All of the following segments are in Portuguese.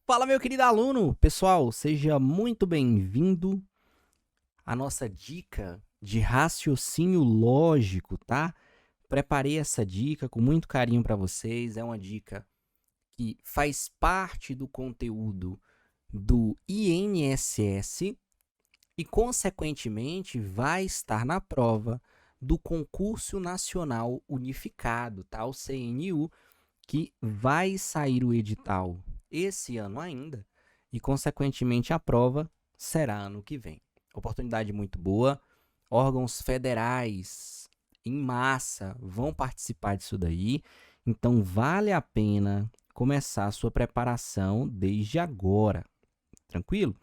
Fala, meu querido aluno! Pessoal, seja muito bem-vindo à nossa dica de raciocínio lógico, tá? Preparei essa dica com muito carinho para vocês. É uma dica que faz parte do conteúdo do INSS e, consequentemente, vai estar na prova do Concurso Nacional Unificado, tá? O CNU, que vai sair o edital esse ano ainda e, consequentemente, a prova será ano que vem. Oportunidade muito boa. Órgãos federais em massa vão participar disso daí. Então, vale a pena começar a sua preparação desde agora. Tranquilo?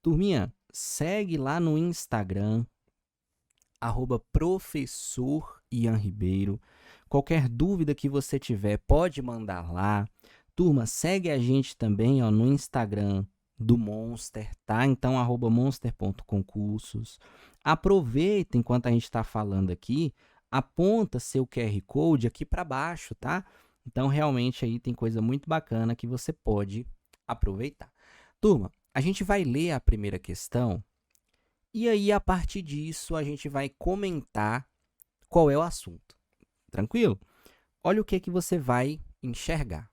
Turminha, segue lá no Instagram, @professor Ian Ribeiro. Qualquer dúvida que você tiver, pode mandar lá. Turma, segue a gente também no Instagram do Monster, tá? Então, @monster.concursos. Aproveita enquanto a gente está falando aqui, aponta seu QR Code aqui para baixo, tá? Então, realmente aí tem coisa muito bacana que você pode aproveitar. Turma, a gente vai ler a primeira questão e aí, a partir disso, a gente vai comentar qual é o assunto. Tranquilo? Olha o que você vai enxergar.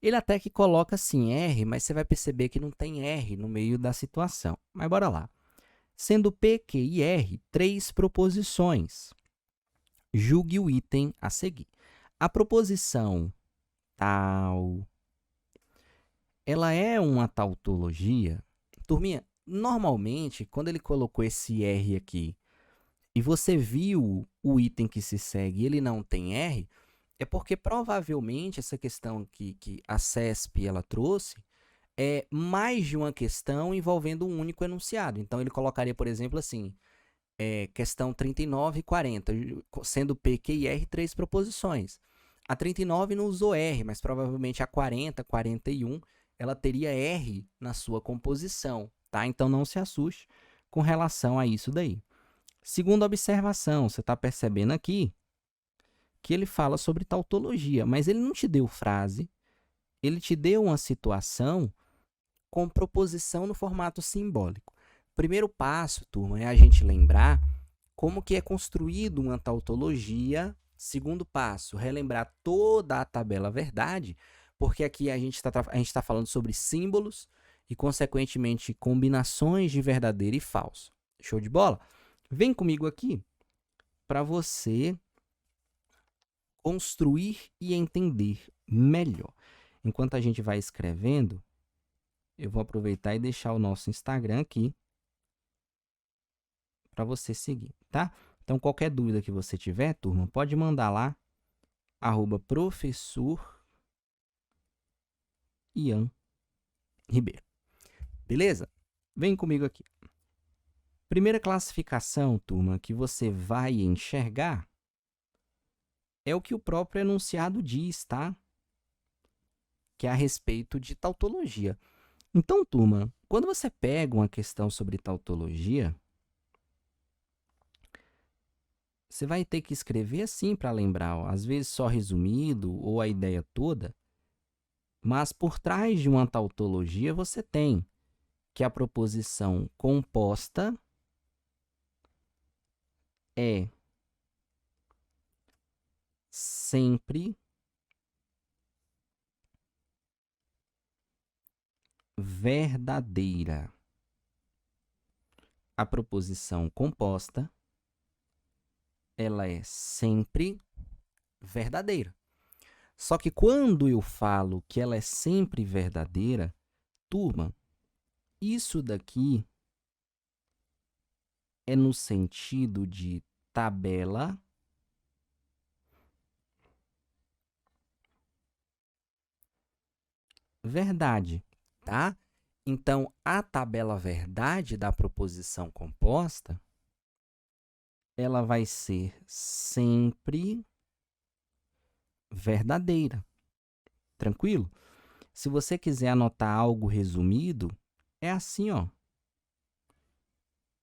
Ele até que coloca assim R, mas você vai perceber que não tem R no meio da situação. Mas bora lá. Sendo P, Q e R três proposições, julgue o item a seguir. A proposição tal, ela é uma tautologia? Turminha, normalmente, quando ele colocou esse R aqui e você viu o item que se segue e ele não tem R, é porque provavelmente essa questão que a CESP ela trouxe é mais de uma questão envolvendo um único enunciado. Então, ele colocaria, por exemplo, assim, questão 39 e 40, sendo P, Q e R três proposições. A 39 não usou R, mas provavelmente a 40, 41, ela teria R na sua composição, tá? Então, não se assuste com relação a isso daí. Segunda observação, você está percebendo aqui que ele fala sobre tautologia, mas ele não te deu frase, ele te deu uma situação com proposição no formato simbólico. Primeiro passo, turma, é a gente lembrar como que é construído uma tautologia. Segundo passo, relembrar toda a tabela verdade, porque aqui a gente está falando sobre símbolos e, consequentemente, combinações de verdadeiro e falso. Show de bola? Vem comigo aqui para você construir e entender melhor. Enquanto a gente vai escrevendo, eu vou aproveitar e deixar o nosso Instagram aqui para você seguir, tá? Então, qualquer dúvida que você tiver, turma, pode mandar lá, @professor Ian Ribeiro. Beleza? Vem comigo aqui. Primeira classificação, turma, que você vai enxergar é o que o próprio enunciado diz, tá? Que é a respeito de tautologia. Então, turma, quando você pega uma questão sobre tautologia, você vai ter que escrever assim para lembrar, ó, às vezes só resumido ou a ideia toda, mas por trás de uma tautologia você tem que a proposição composta é sempre verdadeira. A proposição composta, ela é sempre verdadeira. Só que quando eu falo que ela é sempre verdadeira, turma, isso daqui é no sentido de tabela verdade, tá? Então, a tabela verdade da proposição composta, ela vai ser sempre verdadeira. Tranquilo? Se você quiser anotar algo resumido, é assim, ó.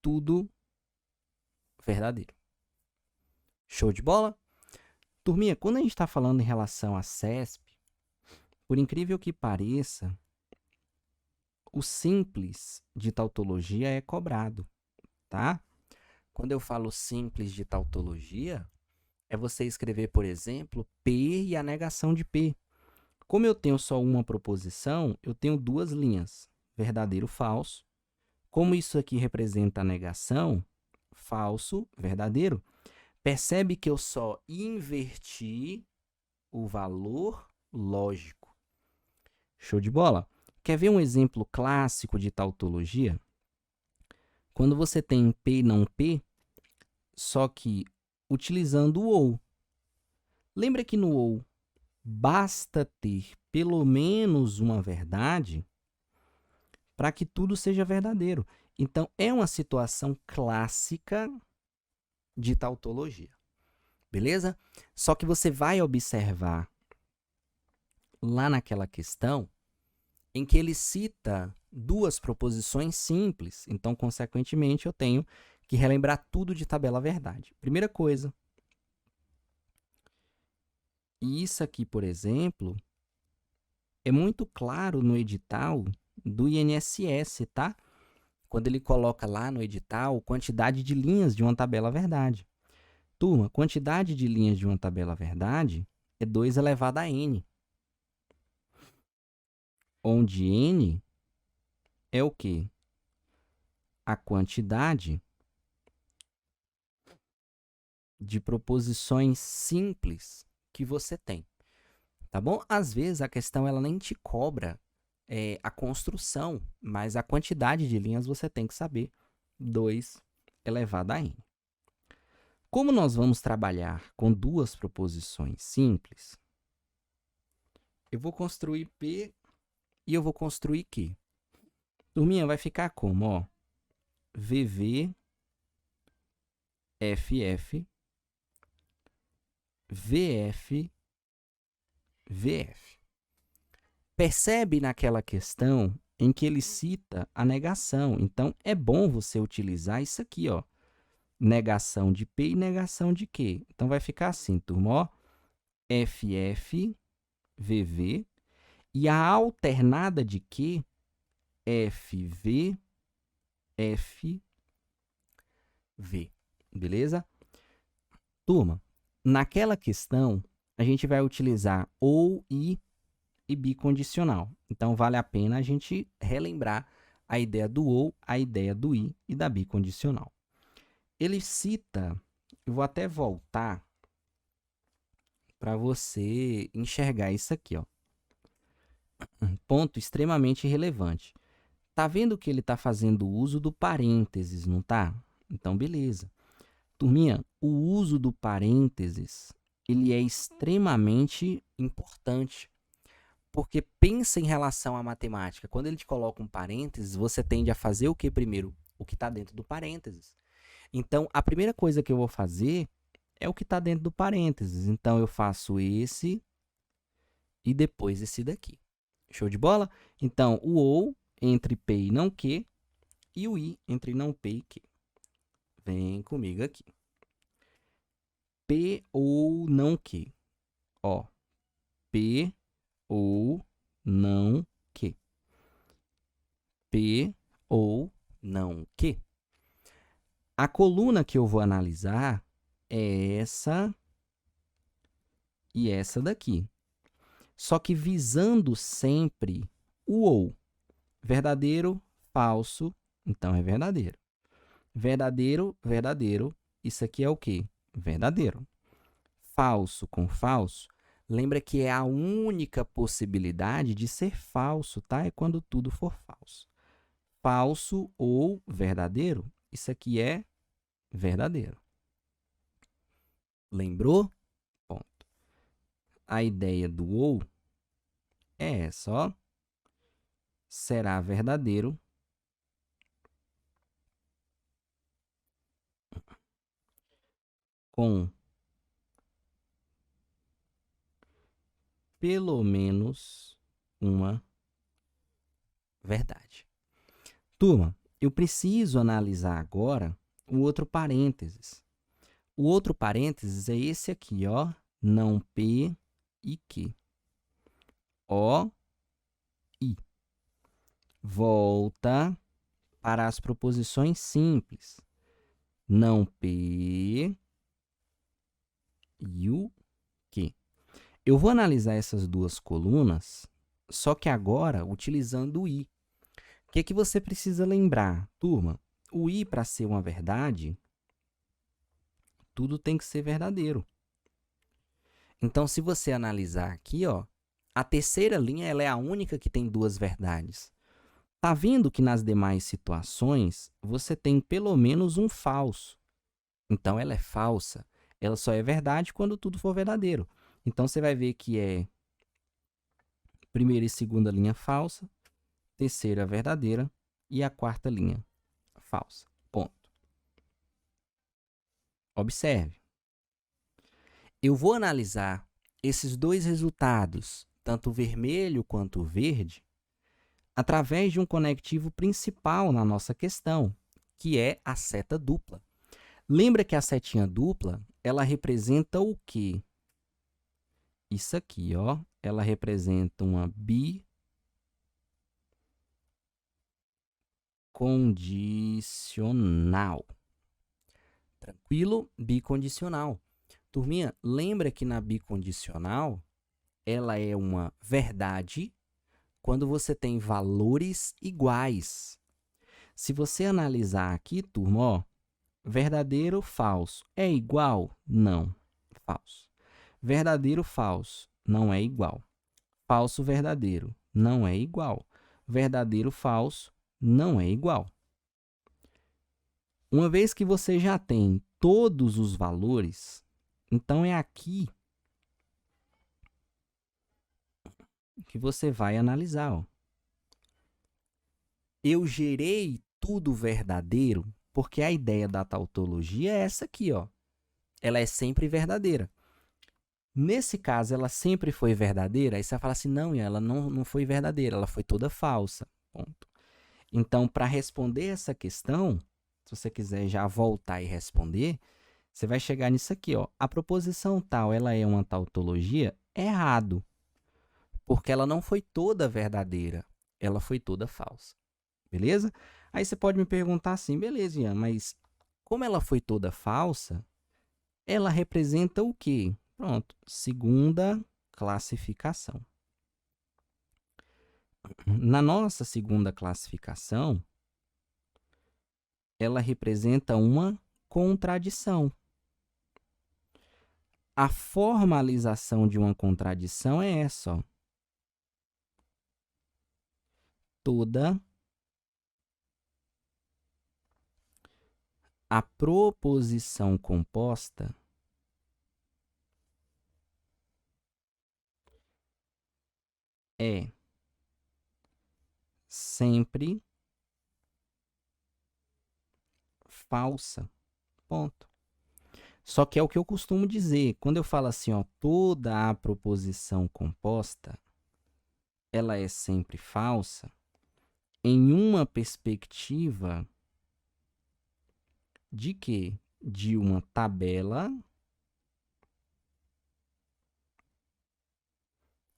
Tudo verdadeiro. Show de bola? Turminha, quando a gente está falando em relação à CESP, Por incrível que pareça, o simples de tautologia é cobrado, tá? Quando eu falo simples de tautologia, é você escrever, por exemplo, P e a negação de P. Como eu tenho só uma proposição, eu tenho duas linhas, verdadeiro, falso. Como isso aqui representa a negação, falso, verdadeiro, percebe que eu só inverti o valor lógico. Show de bola? Quer ver um exemplo clássico de tautologia? Quando você tem P e não P, só que utilizando o ou. Lembra que no ou basta ter pelo menos uma verdade para que tudo seja verdadeiro. Então, é uma situação clássica de tautologia. Beleza? Só que você vai observar lá naquela questão em que ele cita duas proposições simples. Então, consequentemente, eu tenho que relembrar tudo de tabela verdade. Primeira coisa. E isso aqui, por exemplo, é muito claro no edital do INSS, tá? Quando ele coloca lá no edital quantidade de linhas de uma tabela verdade. Turma, quantidade de linhas de uma tabela verdade é 2 elevado a n. Onde n é o quê? A quantidade de proposições simples que você tem. Tá bom? Às vezes a questão ela nem te cobra a construção, mas a quantidade de linhas você tem que saber. 2 elevado a n. Como nós vamos trabalhar com duas proposições simples, eu vou construir P e eu vou construir Q. Turminha, vai ficar como? Ó, VV, FF, VF, VF. Percebe naquela questão em que ele cita a negação. Então, é bom você utilizar isso aqui, ó. Negação de P e negação de Q. Então, vai ficar assim, turma, ó. FF, VV. E a alternada de Q, FV, FV. Beleza? Turma, naquela questão, a gente vai utilizar ou, e bicondicional. Então, vale a pena a gente relembrar a ideia do ou, a ideia do i e da bicondicional. Ele cita, eu vou até voltar para você enxergar isso aqui, ó. Um ponto extremamente relevante. Tá vendo que ele está fazendo uso do parênteses, não tá? Então, beleza. Turminha, o uso do parênteses, ele é extremamente importante. Porque pensa em relação à matemática. Quando ele te coloca um parênteses, você tende a fazer o que primeiro? O que está dentro do parênteses. Então, a primeira coisa que eu vou fazer é o que está dentro do parênteses. Então, eu faço esse e depois esse daqui. Show de bola? Então, o ou entre P e não Q e o i entre não P e Q. Vem comigo aqui. P ou não Q. Ó, P ou não Q. P ou não Q. A coluna que eu vou analisar é essa e essa daqui. Só que visando sempre o ou. Verdadeiro, falso, então é verdadeiro. Verdadeiro, verdadeiro, isso aqui é o quê? Verdadeiro. Falso com falso, lembra que é a única possibilidade de ser falso, tá? É quando tudo for falso. Falso ou verdadeiro, isso aqui é verdadeiro. Lembrou? Ponto. A ideia do ou é essa, ó. Será verdadeiro com pelo menos uma verdade. Turma, eu preciso analisar agora o outro parênteses. O outro parênteses é esse aqui, ó, não P e Q. I. Volta para as proposições simples. Não P e o Q. Eu vou analisar essas duas colunas, só que agora utilizando o I. O que você precisa lembrar, turma? O I, para ser uma verdade, tudo tem que ser verdadeiro. Então, se você analisar aqui, ó, a terceira linha ela é a única que tem duas verdades. Tá vendo que nas demais situações você tem pelo menos um falso. Então, ela é falsa. Ela só é verdade quando tudo for verdadeiro. Então, você vai ver que é primeira e segunda linha falsa, terceira verdadeira e a quarta linha falsa. Ponto. Observe. Eu vou analisar esses dois resultados, tanto o vermelho quanto o verde, através de um conectivo principal na nossa questão, que é a seta dupla. Lembra que a setinha dupla, ela representa o quê? Isso aqui, ó, ela representa uma bicondicional. Tranquilo? Bicondicional. Turminha, lembra que na bicondicional, ela é uma verdade quando você tem valores iguais. Se você analisar aqui, turma, ó, verdadeiro, falso, é igual? Não, falso. Verdadeiro, falso, não é igual. Falso, verdadeiro, não é igual. Verdadeiro, falso, não é igual. Uma vez que você já tem todos os valores, então é aqui que você vai analisar. Ó. Eu gerei tudo verdadeiro porque a ideia da tautologia é essa aqui. Ó. Ela é sempre verdadeira. Nesse caso, ela sempre foi verdadeira? Aí você vai falar assim, não, ela não foi verdadeira, ela foi toda falsa. Ponto. Então, para responder essa questão, se você quiser já voltar e responder, você vai chegar nisso aqui. Ó. A proposição tal, ela é uma tautologia? Errado. Porque ela não foi toda verdadeira, ela foi toda falsa. Beleza? Aí você pode me perguntar assim, beleza, Ian, mas como ela foi toda falsa, ela representa o quê? Pronto, segunda classificação. Na nossa segunda classificação, ela representa uma contradição. A formalização de uma contradição é essa, ó. Toda a proposição composta é sempre falsa. Ponto. Só que é o que eu costumo dizer. Quando eu falo assim, ó, toda a proposição composta, ela é sempre falsa, em uma perspectiva de quê? De uma tabela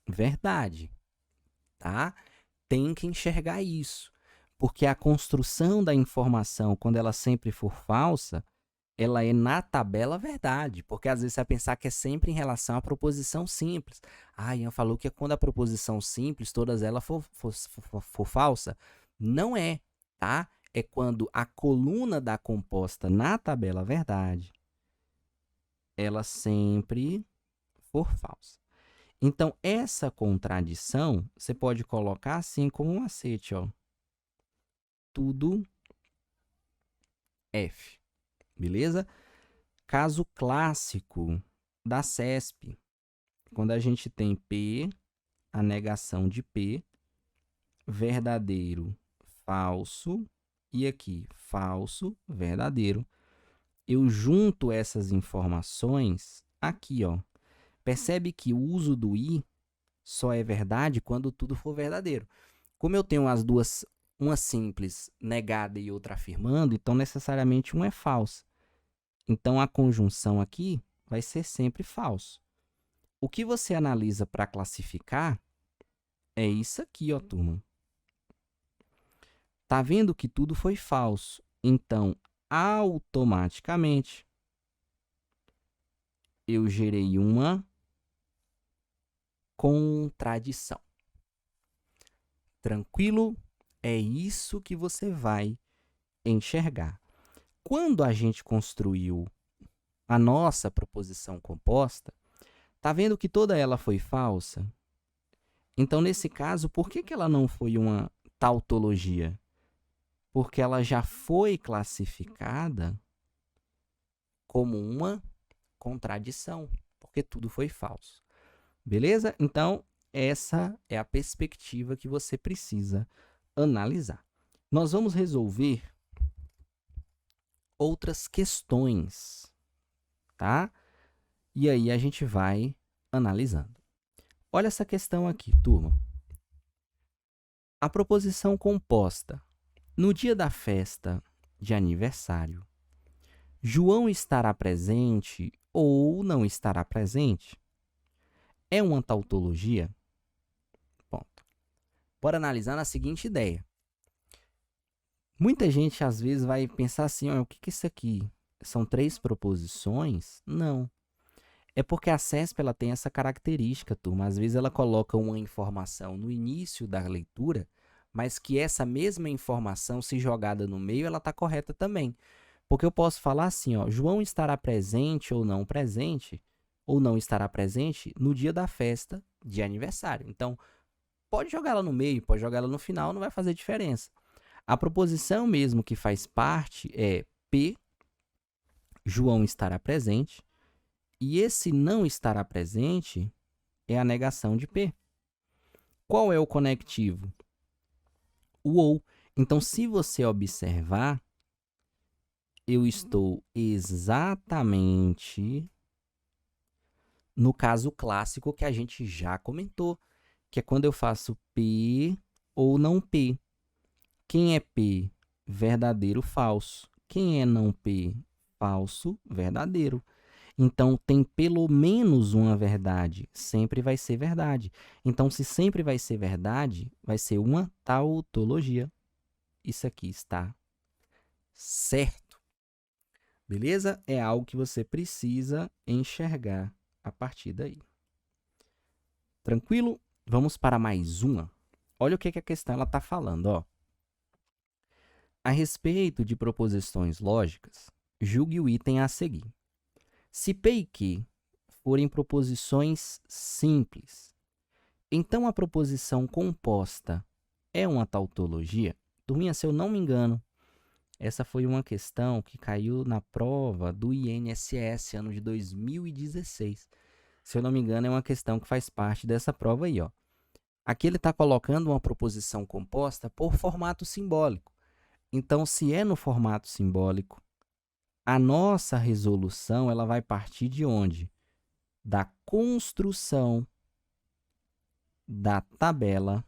verdade, tá? Tem que enxergar isso, porque a construção da informação, quando ela sempre for falsa, ela é na tabela verdade, porque às vezes você vai pensar que é sempre em relação à proposição simples. Ah, Ian falou que é quando a proposição simples, todas elas for falsa. Não é, tá? É quando a coluna da composta na tabela verdade, ela sempre for falsa. Então, essa contradição, você pode colocar assim como um macete, ó. Tudo F. Beleza? Caso clássico da CESP, quando a gente tem P, a negação de P, verdadeiro, falso, e aqui, falso, verdadeiro. Eu junto essas informações aqui, ó. Percebe que o uso do I só é verdade quando tudo for verdadeiro. Como eu tenho as duas, uma simples negada e outra afirmando, então necessariamente uma é falsa. Então, a conjunção aqui vai ser sempre falso. O que você analisa para classificar é isso aqui, ó, turma. Tá vendo que tudo foi falso? Então, automaticamente, eu gerei uma contradição. Tranquilo? É isso que você vai enxergar. Quando a gente construiu a nossa proposição composta, tá vendo que toda ela foi falsa? Então, nesse caso, por que ela não foi uma tautologia? Porque ela já foi classificada como uma contradição, porque tudo foi falso. Beleza? Então, essa é a perspectiva que você precisa analisar. Nós vamos resolver outras questões, tá? E aí a gente vai analisando. Olha essa questão aqui, turma. A proposição composta. No dia da festa de aniversário, João estará presente ou não estará presente? É uma tautologia? Ponto. Bora analisar na seguinte ideia. Muita gente, às vezes, vai pensar assim, o que é isso aqui? São 3 proposições? Não. É porque a CESP ela tem essa característica, turma. Às vezes ela coloca uma informação no início da leitura, mas que essa mesma informação, se jogada no meio, ela está correta também. Porque eu posso falar assim, João estará presente ou não estará presente no dia da festa de aniversário. Então, pode jogar ela no meio, pode jogar ela no final, não vai fazer diferença. A proposição mesmo que faz parte é P, João estará presente, e esse não estará presente é a negação de P. Qual é o conectivo? O ou. Então, se você observar, eu estou exatamente no caso clássico que a gente já comentou, que é quando eu faço P ou não P. Quem é P? Verdadeiro, falso. Quem é não P? Falso, verdadeiro. Então, tem pelo menos uma verdade. Sempre vai ser verdade. Então, se sempre vai ser verdade, vai ser uma tautologia. Isso aqui está certo. Beleza? É algo que você precisa enxergar a partir daí. Tranquilo? Vamos para mais uma. Olha o que a questão está falando, ó. A respeito de proposições lógicas, julgue o item a seguir. Se P e Q forem proposições simples, então a proposição composta é uma tautologia? Turminha, se eu não me engano, essa foi uma questão que caiu na prova do INSS, ano de 2016. Se eu não me engano, é uma questão que faz parte dessa prova aí, ó. Aqui ele está colocando uma proposição composta por formato simbólico. Então, se é no formato simbólico, a nossa resolução ela vai partir de onde? Da construção da tabela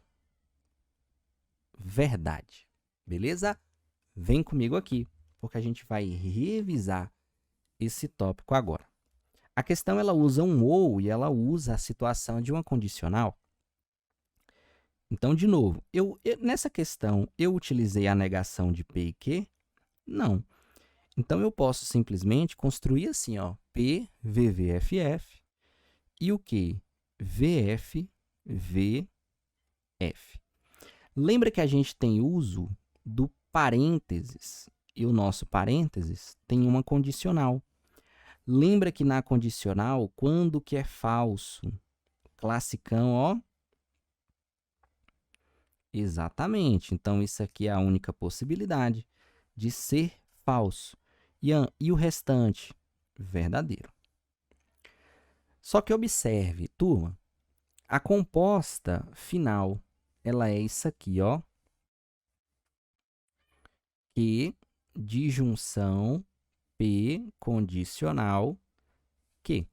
verdade. Beleza? Vem comigo aqui, porque a gente vai revisar esse tópico agora. A questão ela usa um ou e ela usa a situação de uma condicional. Então, de novo, nessa questão, eu utilizei a negação de P e Q? Não. Então, eu posso simplesmente construir assim, ó, P, VVFF, e o Q? VF, VF. Lembra que a gente tem uso do parênteses, e o nosso parênteses tem uma condicional. Lembra que na condicional, quando que é falso? Classicão, ó. Exatamente. Então, isso aqui é a única possibilidade de ser falso. E o restante? Verdadeiro. Só que observe, turma, a composta final, ela é isso aqui, ó. Q de junção P condicional Q.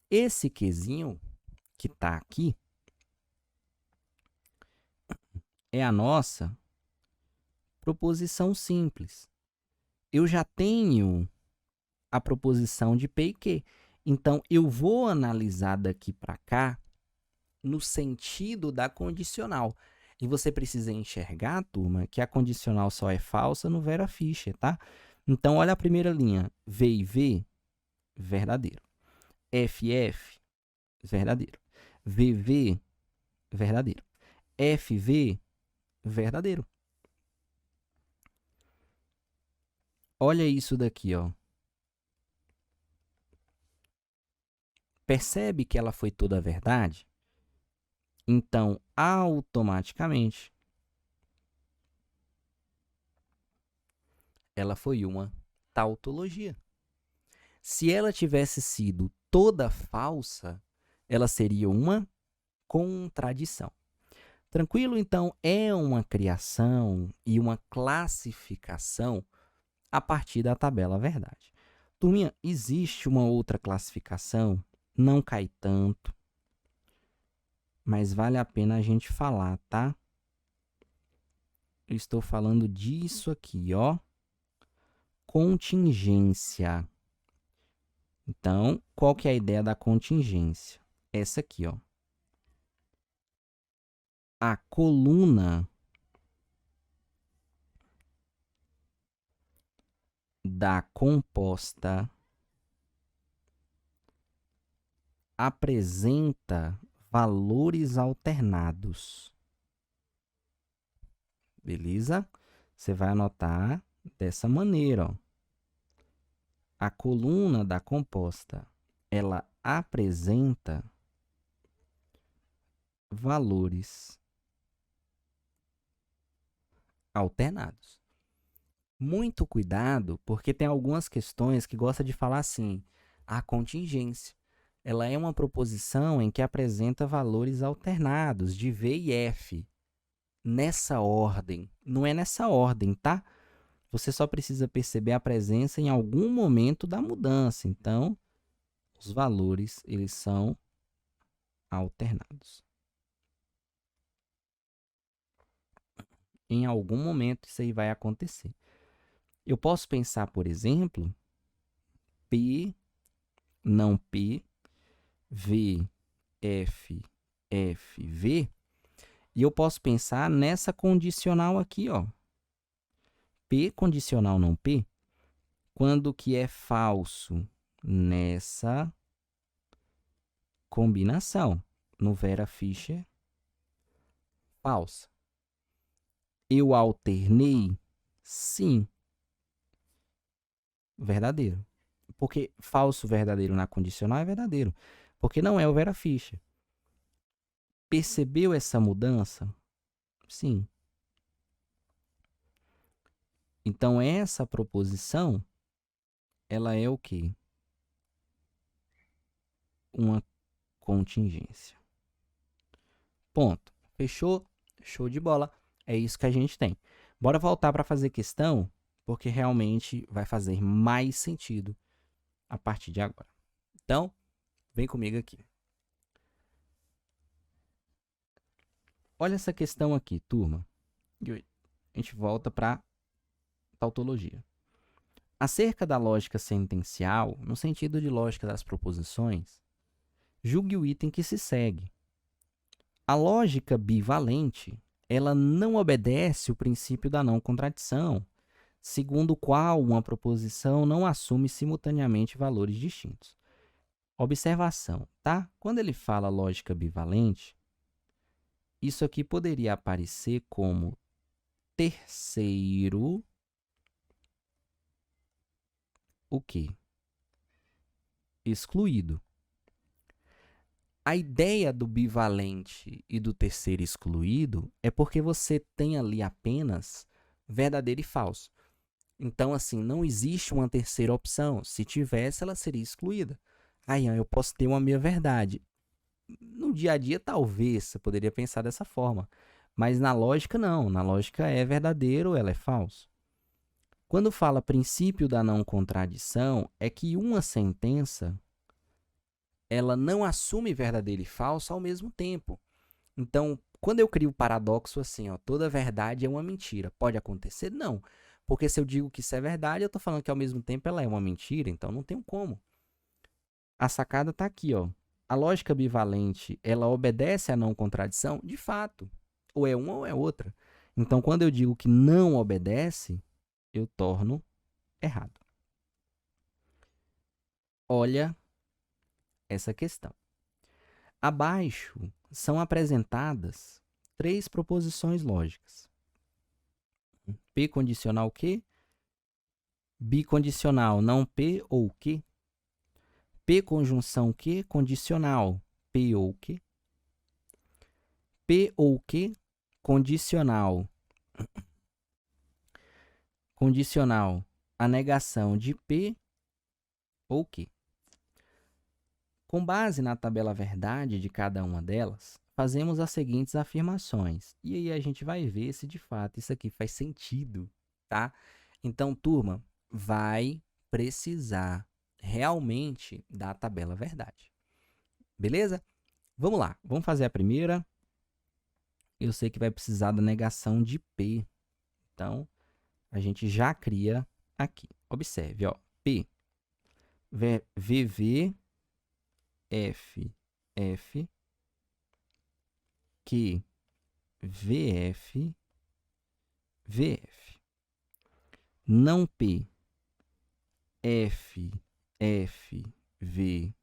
Esse Qzinho que está aqui é a nossa proposição simples. Eu já tenho a proposição de P e Q. Então, eu vou analisar daqui para cá no sentido da condicional. E você precisa enxergar, turma, que a condicional só é falsa no Vera Fischer, tá? Então, olha a primeira linha. V e V, verdadeiro. FF, verdadeiro. VV, verdadeiro. FV, verdadeiro. Olha isso daqui, ó. Percebe que ela foi toda verdade? Então, automaticamente, ela foi uma tautologia. Se ela tivesse sido toda falsa, ela seria uma contradição. Tranquilo? Então, é uma criação e uma classificação a partir da tabela verdade. Turminha, existe uma outra classificação, não cai tanto, mas vale a pena a gente falar, tá? Eu estou falando disso aqui, ó. Contingência. Então, qual que é a ideia da contingência? Essa aqui, ó. A coluna da composta apresenta valores alternados. Beleza? Você vai anotar dessa maneira, ó. A coluna da composta, ela apresenta valores alternados. Muito cuidado, porque tem algumas questões que gosta de falar assim, a contingência. Ela é uma proposição em que apresenta valores alternados de V e F. Nessa ordem. Não é nessa ordem, tá? Você só precisa perceber a presença em algum momento da mudança. Então, os valores, eles são alternados. Em algum momento, isso aí vai acontecer. Eu posso pensar, por exemplo, P, não P, V, F, F, V. E eu posso pensar nessa condicional aqui, ó. P condicional não P. Quando que é falso? Nessa combinação. No Vera Fischer, falsa. Eu alternei? Sim. Verdadeiro. Porque falso verdadeiro na condicional é verdadeiro. Porque não é o Vera Fischer. Percebeu essa mudança? Sim. Então, essa proposição, ela é o quê? Uma contingência. Ponto. Fechou? Show de bola. É isso que a gente tem. Bora voltar para fazer questão, porque realmente vai fazer mais sentido a partir de agora. Então, vem comigo aqui. Olha essa questão aqui, turma. A gente volta para tautologia. Acerca da lógica sentencial, no sentido de lógica das proposições, julgue o item que se segue. A lógica bivalente, ela não obedece o princípio da não contradição, segundo o qual uma proposição não assume simultaneamente valores distintos. Observação, tá? Quando ele fala lógica bivalente, isso aqui poderia aparecer como terceiro o quê? Excluído. A ideia do bivalente e do terceiro excluído é porque você tem ali apenas verdadeiro e falso. Então, assim, não existe uma terceira opção. Se tivesse, ela seria excluída. Aí, eu posso ter uma meia-verdade. No dia a dia, talvez, você poderia pensar dessa forma. Mas na lógica, não. Na lógica é verdadeiro ou ela é falso. Quando fala princípio da não contradição, é que uma sentença ela não assume verdadeiro e falso ao mesmo tempo. Então, quando eu crio o paradoxo assim, ó, toda verdade é uma mentira, pode acontecer? Não. Porque se eu digo que isso é verdade, eu estou falando que ao mesmo tempo ela é uma mentira, então não tem como. A sacada está aqui, ó. A lógica bivalente, ela obedece à não contradição? De fato. Ou é uma ou é outra. Então, quando eu digo que não obedece, eu torno errado. Olha essa questão. Abaixo são apresentadas 3 proposições lógicas. P condicional que? Bicondicional não P ou que? P conjunção que? Condicional P ou que? P ou que? Condicional. Condicional, a negação de P ou que. Com base na tabela verdade de cada uma delas, fazemos as seguintes afirmações. E aí a gente vai ver se de fato isso aqui faz sentido, tá? Então, turma, vai precisar realmente da tabela verdade. Beleza? Vamos lá, vamos fazer a primeira. Eu sei que vai precisar da negação de P. Então, a gente já cria aqui. Observe, ó, P, VV, F, F, Q, VF, VF. Não P, F, F, V,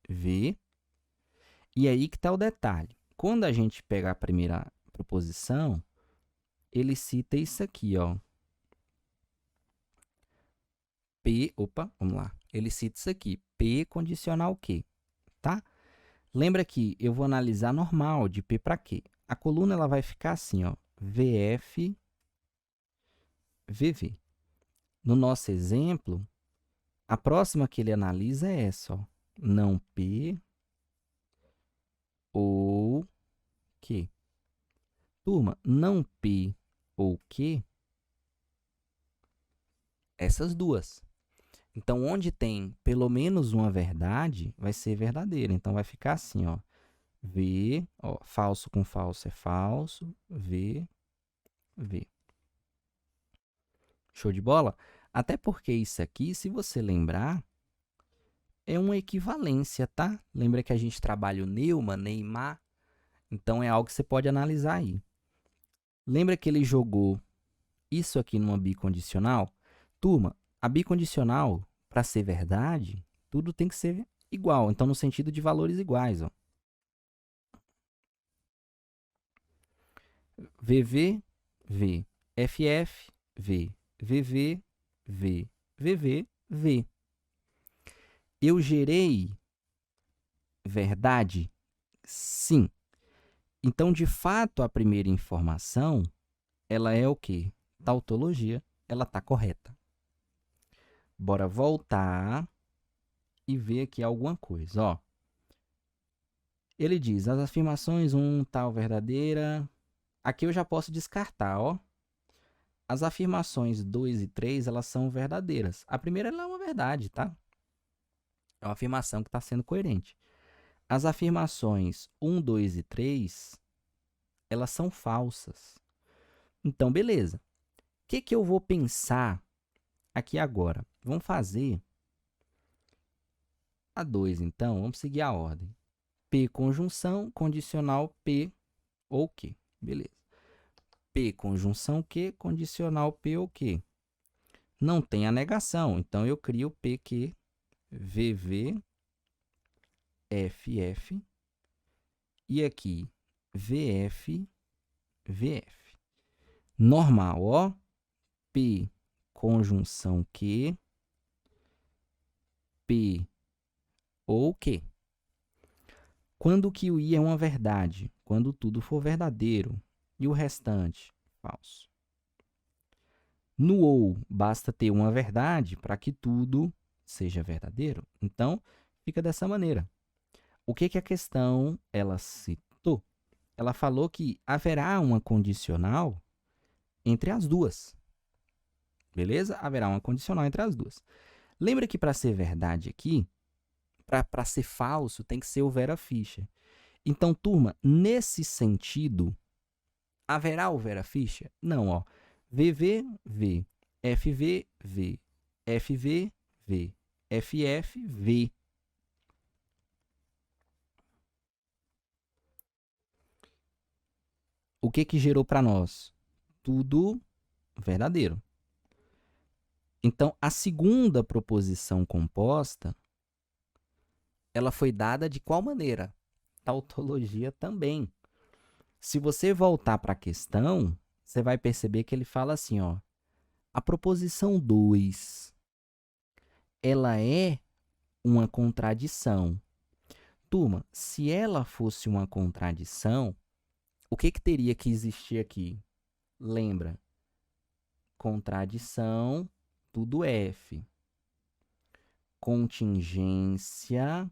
V. E aí que está o detalhe. Quando a gente pegar a primeira proposição, ele cita isso aqui, ó. P, opa, vamos lá. Ele cita isso aqui, P condicional Q, tá? Lembra que eu vou analisar normal, de P para Q. A coluna ela vai ficar assim, ó, VF, VV. No nosso exemplo, a próxima que ele analisa é essa, ó, não P ou Q. Turma, não P ou Q, essas duas. Então, onde tem pelo menos uma verdade, vai ser verdadeira. Então, vai ficar assim, ó. V, ó, falso com falso é falso, V, V. Show de bola? Até porque isso aqui, se você lembrar, é uma equivalência, tá? Lembra que a gente trabalha o Neumann, Neymar? Então, é algo que você pode analisar aí. Lembra que ele jogou isso aqui numa bicondicional? Turma, a bicondicional, para ser verdade, tudo tem que ser igual. Então, no sentido de valores iguais, ó. VV, V. FF, V. VV, V. VV, V. Eu gerei verdade? Sim. Então, de fato, a primeira informação, ela é o quê? Tautologia, ela está correta. Bora voltar e ver aqui alguma coisa, ó. Ele diz, as afirmações 1, tal, verdadeira. Aqui eu já posso descartar, ó. As afirmações 2 e 3, elas são verdadeiras. A primeira ela é uma verdade, tá? É uma afirmação que está sendo coerente. As afirmações 1, 2 e 3, elas são falsas. Então, beleza. O que eu vou pensar aqui agora? Vamos fazer a 2, então. Vamos seguir a ordem. P conjunção, condicional P ou Q. Beleza. P conjunção Q, condicional P ou Q. Não tem a negação, então eu crio PQ, VV, FF, e aqui VF, VF. Normal, ó. P conjunção Q, P ou Q. Quando que o I é uma verdade? Quando tudo for verdadeiro. E o restante, falso. No ou, basta ter uma verdade para que tudo seja verdadeiro. Então, fica dessa maneira. O que a questão ela citou? Ela falou que haverá uma condicional entre as duas. Beleza? Haverá uma condicional entre as duas. Lembra que para ser verdade aqui, para ser falso, tem que ser o Vera Fischer. Então, turma, nesse sentido, haverá o Vera Fischer? Não, ó. VV, V. FV, V. FV, V. FF, V. o que que gerou para nós? Tudo verdadeiro. Então, a segunda proposição composta, ela foi dada de qual maneira? Tautologia também. Se você voltar para a questão, você vai perceber que ele fala assim, ó, a proposição 2, ela é uma contradição. Turma, se ela fosse uma contradição, o que que teria que existir aqui? Lembra? Contradição, tudo F. Contingência,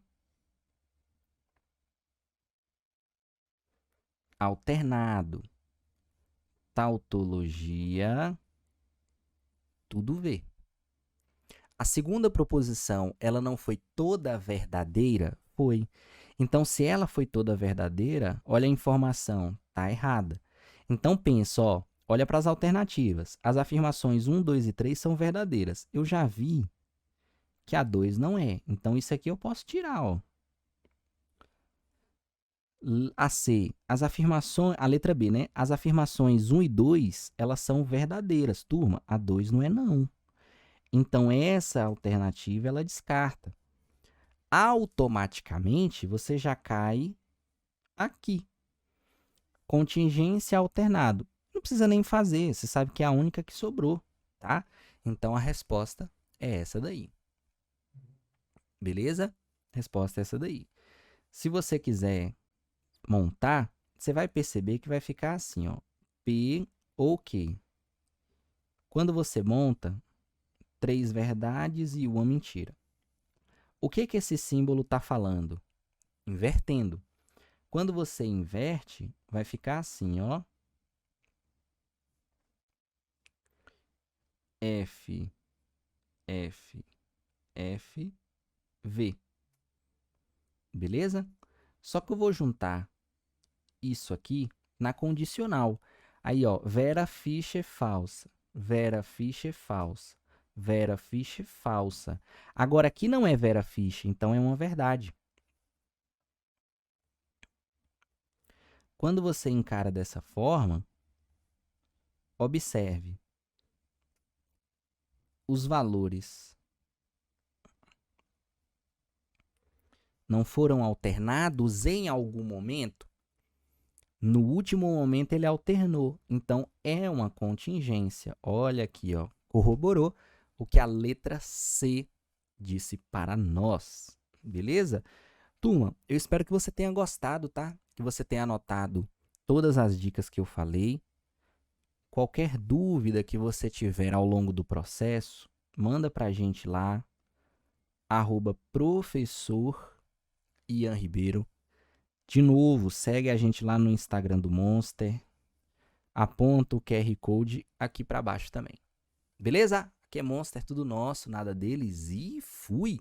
alternado. Tautologia, tudo V. A segunda proposição, ela não foi toda verdadeira? Foi. Então, se ela foi toda verdadeira, olha a informação, tá errada. Então, pensa, ó, olha para as alternativas. As afirmações 1, 2 e 3 são verdadeiras. Eu já vi que a 2 não é. Então, isso aqui eu posso tirar, ó. A C, as afirmações, a letra B, né? As afirmações 1 e 2, elas são verdadeiras. Turma, a 2 não é não. Então, essa alternativa, ela descarta. Automaticamente, você já cai aqui. Contingência alternado. Não precisa nem fazer, você sabe que é a única que sobrou, tá? Então, a resposta é essa daí. Beleza? Resposta é essa daí. Se você quiser montar, você vai perceber que vai ficar assim, ó. P ou Q. Quando você monta, 3 verdades e uma mentira. O que que esse símbolo está falando? Invertendo. Quando você inverte, vai ficar assim, ó. F, F, F, V. Beleza? Só que eu vou juntar isso aqui na condicional. Aí, ó, Vera Fischer falsa, Vera Fischer falsa, Vera Fischer falsa. Agora, aqui não é Vera Fischer, então é uma verdade. Quando você encara dessa forma, observe. Os valores não foram alternados em algum momento? No último momento ele alternou, então é uma contingência. Olha aqui, ó, corroborou o que a letra C disse para nós, beleza? Turma, eu espero que você tenha gostado, tá? Que você tenha anotado todas as dicas que eu falei. Qualquer dúvida que você tiver ao longo do processo, manda pra gente lá, @professor Ian Ribeiro. De novo, segue a gente lá no Instagram do Monster. Aponta o QR Code aqui para baixo também. Beleza? Aqui é Monster, tudo nosso, nada deles e fui!